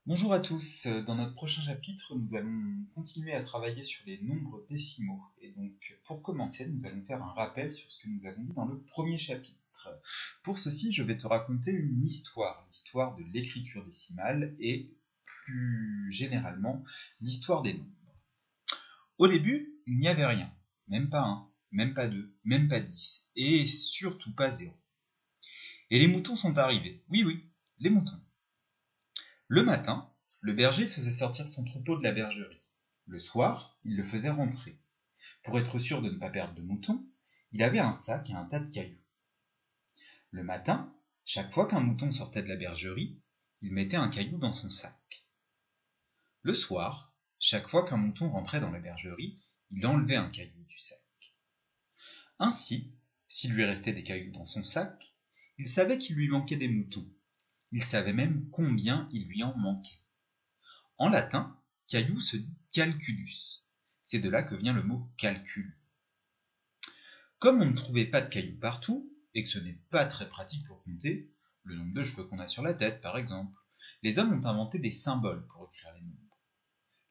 Bonjour à tous, dans notre prochain chapitre, nous allons continuer à travailler sur les nombres décimaux. Et donc, pour commencer, nous allons faire un rappel sur ce que nous avons dit dans le premier chapitre. Pour ceci, je vais te raconter une histoire, l'histoire de l'écriture décimale et, plus généralement, l'histoire des nombres. Au début, il n'y avait rien, même pas 1, même pas 2, même pas 10, et surtout pas 0. Et les moutons sont arrivés. Oui, oui, les moutons. Le matin, le berger faisait sortir son troupeau de la bergerie. Le soir, il le faisait rentrer. Pour être sûr de ne pas perdre de moutons, il avait un sac et un tas de cailloux. Le matin, chaque fois qu'un mouton sortait de la bergerie, il mettait un caillou dans son sac. Le soir, chaque fois qu'un mouton rentrait dans la bergerie, il enlevait un caillou du sac. Ainsi, s'il lui restait des cailloux dans son sac, il savait qu'il lui manquait des moutons. Il savait même combien il lui en manquait. En latin, caillou se dit calculus. C'est de là que vient le mot calcul. Comme on ne trouvait pas de cailloux partout, et que ce n'est pas très pratique pour compter, le nombre de cheveux qu'on a sur la tête par exemple, les hommes ont inventé des symboles pour écrire les nombres.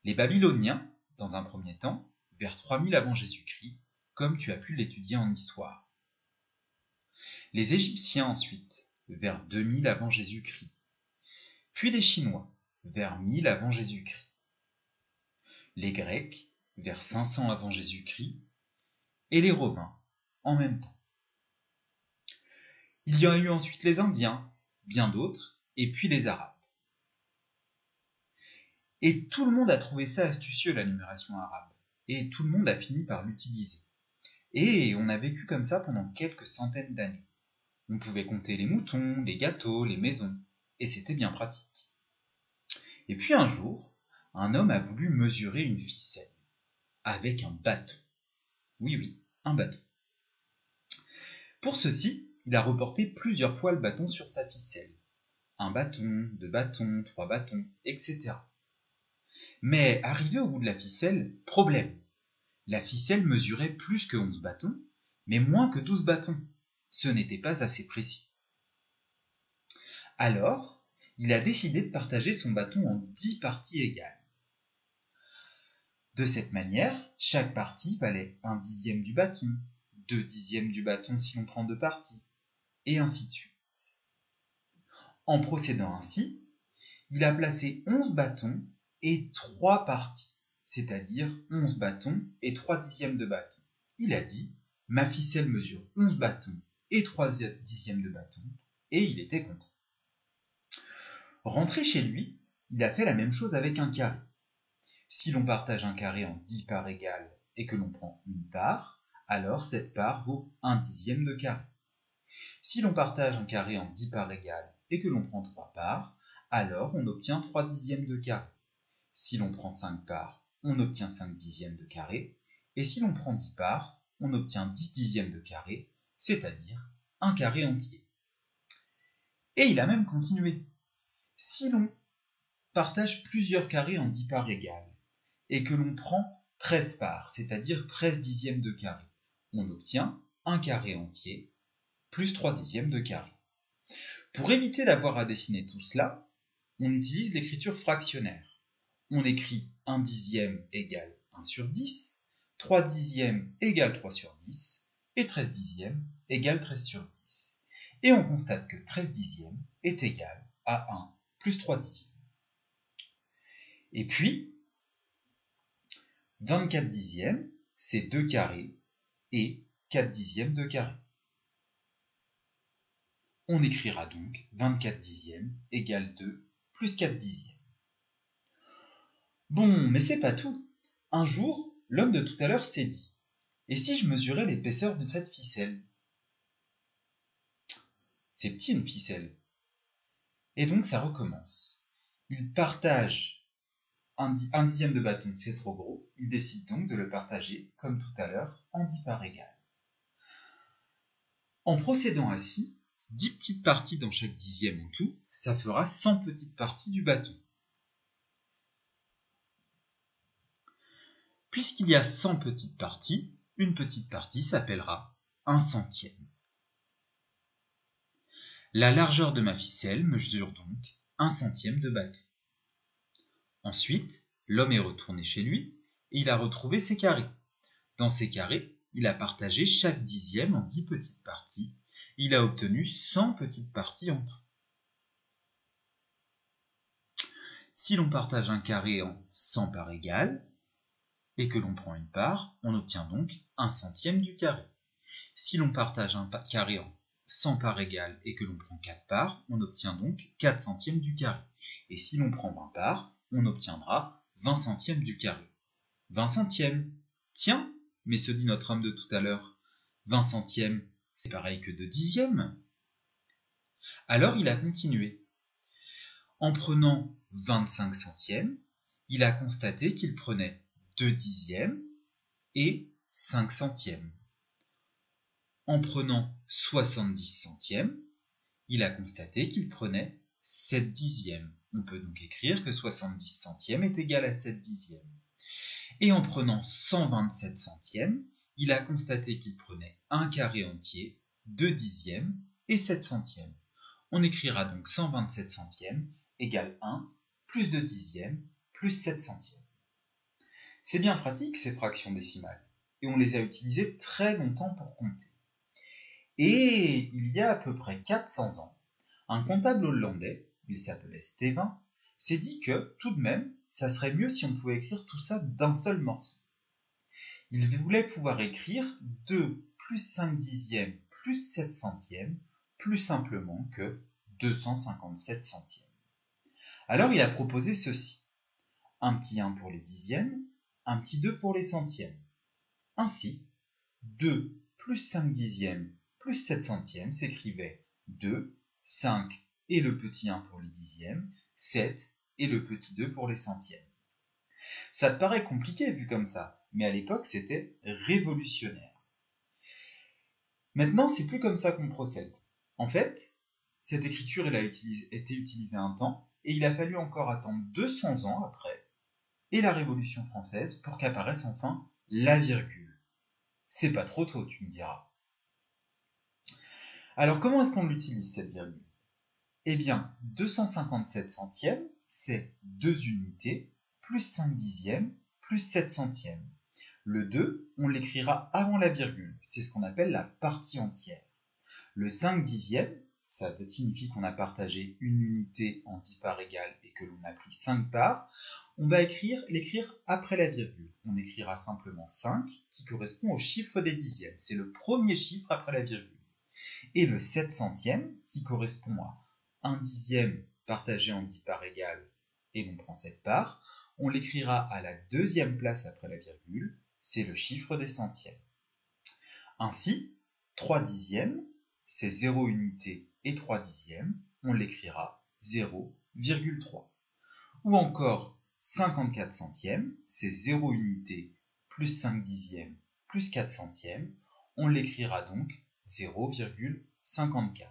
Les Babyloniens, dans un premier temps, vers 3000 avant Jésus-Christ, comme tu as pu l'étudier en histoire. Les Égyptiens ensuite, vers 2000 avant Jésus-Christ. Puis les Chinois, vers 1000 avant Jésus-Christ. Les Grecs, vers 500 avant Jésus-Christ, et les Romains, en même temps. Il y a eu ensuite les Indiens, bien d'autres, et puis les Arabes. Et tout le monde a trouvé ça astucieux, la numération arabe, et tout le monde a fini par l'utiliser. Et on a vécu comme ça pendant quelques centaines d'années. On pouvait compter les moutons, les gâteaux, les maisons, et c'était bien pratique. Et puis un jour, un homme a voulu mesurer une ficelle, avec un bâton. Oui, oui, un bâton. Pour ceci, il a reporté plusieurs fois le bâton sur sa ficelle. Un bâton, 2 bâtons, 3 bâtons, etc. Mais arrivé au bout de la ficelle, problème. La ficelle mesurait plus que 11 bâtons, mais moins que 12 bâtons. Ce n'était pas assez précis. Alors, il a décidé de partager son bâton en 10 parties égales. De cette manière, chaque partie valait 1/10 du bâton, 2/10 du bâton si l'on prend 2 parties, et ainsi de suite. En procédant ainsi, il a placé 11 bâtons et 3 parties, c'est-à-dire 11 bâtons et 3/10 de bâton. Il a dit, ma ficelle mesure 11 bâtons et 3/10 de bâton, et il était content. Rentré chez lui, il a fait la même chose avec un carré. Si l'on partage un carré en 10 parts égales et que l'on prend une part, alors cette part vaut 1/10 de carré. Si l'on partage un carré en 10 parts égales et que l'on prend 3 parts, alors on obtient 3/10 de carré. Si l'on prend 5 parts, on obtient 5/10 de carré, et si l'on prend 10 parts, on obtient 10/10 de carré, c'est-à-dire un carré entier. Et il a même continué. Si l'on partage plusieurs carrés en 10 parts égales, et que l'on prend 13 parts, c'est-à-dire 13/10 de carré, on obtient un carré entier plus 3/10 de carré. Pour éviter d'avoir à dessiner tout cela, on utilise l'écriture fractionnaire. On écrit 1/10 égale 1 sur 10, 3/10 égale 3 sur 10, et 13/10 égale 13 sur 10. Et on constate que 13/10 est égal à 1 plus 3/10. Et puis, 24/10, c'est 2 carrés et 4/10 de carré. On écrira donc 24/10 égale 2 plus 4/10. Bon, mais c'est pas tout. Un jour, l'homme de tout à l'heure s'est dit, et si je mesurais l'épaisseur de cette ficelle? C'est petit une ficelle. Et donc ça recommence. Il partage un dixième de bâton, c'est trop gros. Il décide donc de le partager, comme tout à l'heure, en 10 parts égales. En procédant ainsi, 10 petites parties dans chaque dixième en tout, ça fera 100 petites parties du bâton. Puisqu'il y a 100 petites parties, une petite partie s'appellera 1/100. La largeur de ma ficelle mesure donc 1/100 de bâton. Ensuite, l'homme est retourné chez lui et il a retrouvé ses carrés. Dans ces carrés, il a partagé chaque dixième en 10 petites parties. Il a obtenu 100 petites parties en tout. Si l'on partage un carré en 100 parts égales et que l'on prend une part, on obtient donc 1 centième du carré. Si l'on partage un carré en 100 parts égales et que l'on prend 4 parts, on obtient donc 4 centièmes du carré. Et si l'on prend 20 parts, on obtiendra 20 centièmes du carré. 20 centièmes. Tiens, mais se dit notre homme de tout à l'heure, 20 centièmes, c'est pareil que 2 dixièmes. Alors il a continué. En prenant 25 centièmes, il a constaté qu'il prenait 2 dixièmes et 5 centièmes. En prenant 70 centièmes, il a constaté qu'il prenait 7 dixièmes. On peut donc écrire que 70 centièmes est égal à 7 dixièmes. Et en prenant 127 centièmes, il a constaté qu'il prenait un carré entier, 2 dixièmes et 7 centièmes. On écrira donc 127 centièmes égale 1 plus 2 dixièmes plus 7 centièmes. C'est bien pratique ces fractions décimales, et on les a utilisées très longtemps pour compter. Et il y a à peu près 400 ans, un comptable hollandais, il s'appelait Stevin, s'est dit que, tout de même, ça serait mieux si on pouvait écrire tout ça d'un seul morceau. Il voulait pouvoir écrire 2 plus 5 dixièmes plus 7 centièmes plus simplement que 257 centièmes. Alors il a proposé ceci. Un petit 1 pour les dixièmes, un petit 2 pour les centièmes. Ainsi, 2 plus 5 dixièmes plus 7 centièmes s'écrivait 2, 5 et le petit 1 pour les dixièmes, 7 et le petit 2 pour les centièmes. Ça te paraît compliqué vu comme ça, mais à l'époque c'était révolutionnaire. Maintenant, c'est plus comme ça qu'on procède. En fait, cette écriture elle a été utilisée un temps, et il a fallu encore attendre 200 ans après, et la Révolution française, pour qu'apparaisse enfin la virgule. C'est pas trop tôt, tu me diras. Alors, comment est-ce qu'on l'utilise, cette virgule? Eh bien, 257 centièmes, c'est 2 unités, plus 5 dixièmes, plus 7 centièmes. Le 2, on l'écrira avant la virgule, c'est ce qu'on appelle la partie entière. Le 5 dixièmes, ça signifie qu'on a partagé une unité en 10 parts égales et que l'on a pris 5 parts. On va l'écrire après la virgule. On écrira simplement 5 qui correspond au chiffre des dixièmes. C'est le premier chiffre après la virgule. Et le 7 centièmes qui correspond à 1 dixième partagé en 10 parts égales et l'on prend 7 parts. On l'écrira à la deuxième place après la virgule. C'est le chiffre des centièmes. Ainsi, 3 dixièmes, c'est 0 unité et 3 dixièmes, on l'écrira 0,3. Ou encore 54 centièmes, c'est 0 unité plus 5 dixièmes plus 4 centièmes, on l'écrira donc 0,54.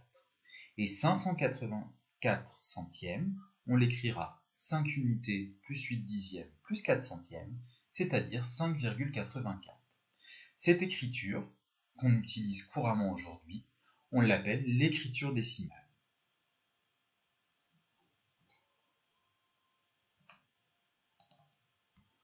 Et 584 centièmes, on l'écrira 5 unités plus 8 dixièmes plus 4 centièmes, c'est-à-dire 5,84. Cette écriture, qu'on utilise couramment aujourd'hui, on l'appelle l'écriture décimale.